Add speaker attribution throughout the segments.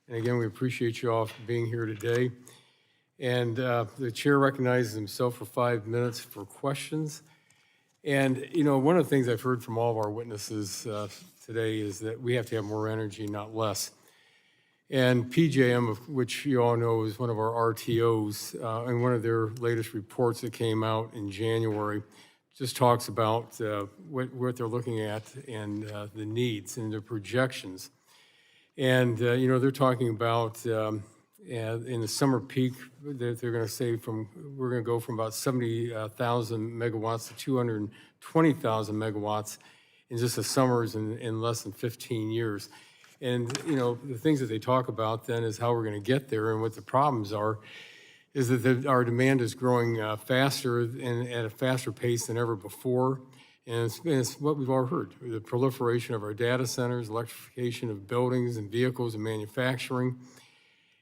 Speaker 1: And again, we appreciate you all for being here today. And the chair recognizes himself for 5 minutes for questions. And, one of the things I've heard from all of our witnesses today is that we have to have more energy, not less. And PJM, of which you all know is one of our RTOs, in one of their latest reports that came out in January, just talks about what they're looking at and the needs and the projections. And, they're talking about in the summer peak, they're going to say we're going to go from about 70,000 megawatts to 220,000 megawatts in just the summers in less than 15 years. And, the things that they talk about then is how we're going to get there, and what the problems are is that our demand is growing faster and at a faster pace than ever before. And it's what we've all heard, the proliferation of our data centers, electrification of buildings and vehicles and manufacturing.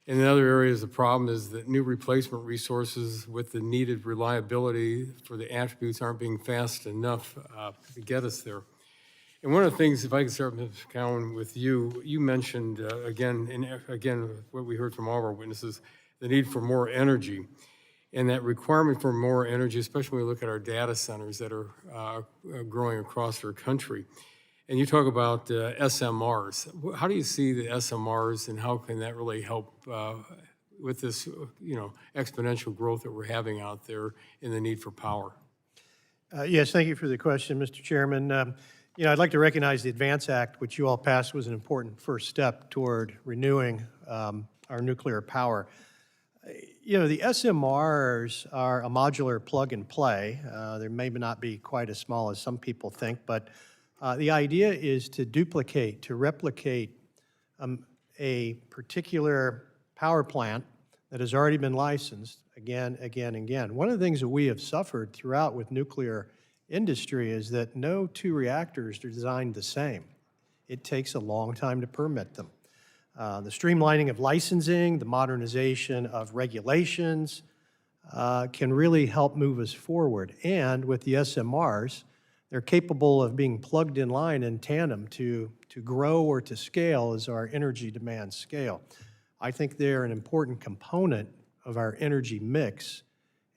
Speaker 1: And in other areas, the problem is that new replacement resources with the needed reliability for the attributes aren't being fast enough to get us there. And one of the things, if I can start, Mr. Cowan, with you, you mentioned, again, what we heard from all of our witnesses, the need for more energy. And that requirement for more energy, especially when we look at our data centers that are growing across our country. And you talk about SMRs. How do you see the SMRs, and how can that really help with this, exponential growth that we're having out there in the need for power?
Speaker 2: Yes, thank you for the question, Mr. Chairman. I'd like to recognize the ADVANCE Act, which you all passed, was an important first step toward renewing our nuclear power. The SMRs are a modular plug and play. They may not be quite as small as some people think, but the idea is to duplicate, to replicate a particular power plant that has already been licensed again. One of the things that we have suffered throughout with nuclear industry is that no two reactors are designed the same. It takes a long time to permit them. The streamlining of licensing, the modernization of regulations can really help move us forward. And with the SMRs, they're capable of being plugged in line in tandem to grow or to scale as our energy demands scale. I think they're an important component of our energy mix,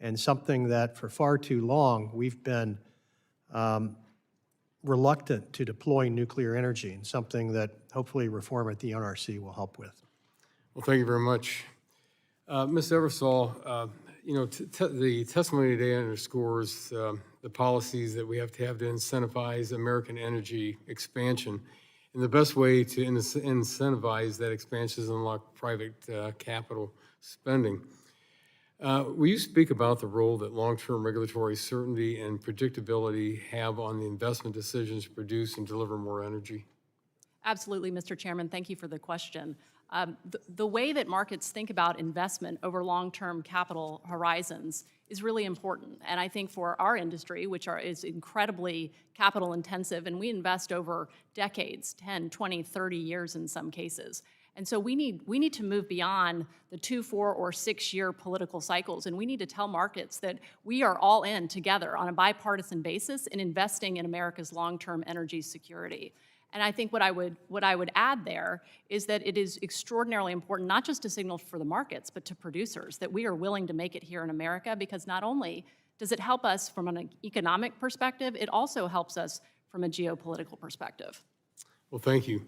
Speaker 2: and something that for far too long we've been reluctant to deploy nuclear energy, and something that hopefully reform at the NRC will help with.
Speaker 1: Well, thank you very much. Ms. Eversole, the testimony today underscores the policies that we have to incentivize American energy expansion. And the best way to incentivize that expansion is unlock private capital spending. Will you speak about the role that long-term regulatory certainty and predictability have on the investment decisions to produce and deliver more energy?
Speaker 3: Absolutely, Mr. Chairman. Thank you for the question. The way that markets think about investment over long-term capital horizons is really important. And I think for our industry, which is incredibly capital intensive, and we invest over decades, 10, 20, 30 years in some cases. And so we need to move beyond the 2, 4, or 6-year political cycles, and we need to tell markets that we are all in together on a bipartisan basis in investing in America's long-term energy security. And I think what I would add there is that it is extraordinarily important not just to signal for the markets, but to producers that we are willing to make it here in America, because not only does it help us from an economic perspective, it also helps us from a geopolitical perspective.
Speaker 1: Well, thank you.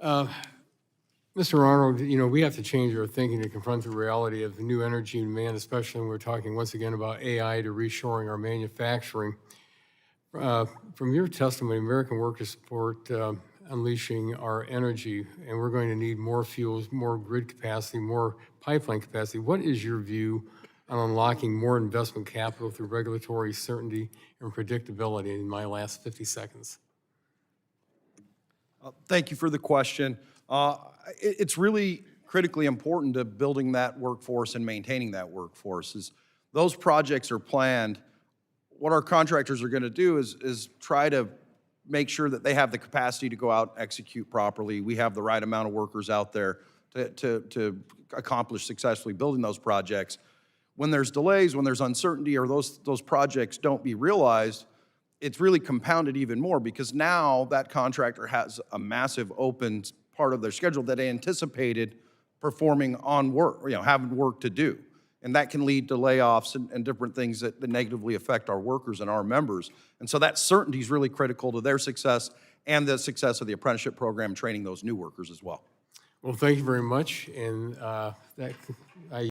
Speaker 1: Mr. Arnold, we have to change our thinking to confront the reality of the new energy demand, especially when we're talking once again about AI to reshoring our manufacturing. From your testimony, American workers support unleashing our energy, and we're going to need more fuels, more grid capacity, more pipeline capacity. What is your view on unlocking more investment capital through regulatory certainty and predictability in my last 50 seconds?
Speaker 4: Thank you for the question. It's really critically important to building that workforce and maintaining that workforce. As those projects are planned, what our contractors are going to do is try to make sure that they have the capacity to go out and execute properly. We have the right amount of workers out there to accomplish successfully building those projects. When there's delays, when there's uncertainty, or those projects don't be realized, it's really compounded even more, because now that contractor has a massive open part of their schedule that they anticipated performing on work, having work to do. And that can lead to layoffs and different things that negatively affect our workers and our members. And so that certainty is really critical to their success and the success of the apprenticeship program, training those new workers as well.
Speaker 1: Well, thank you very much, and I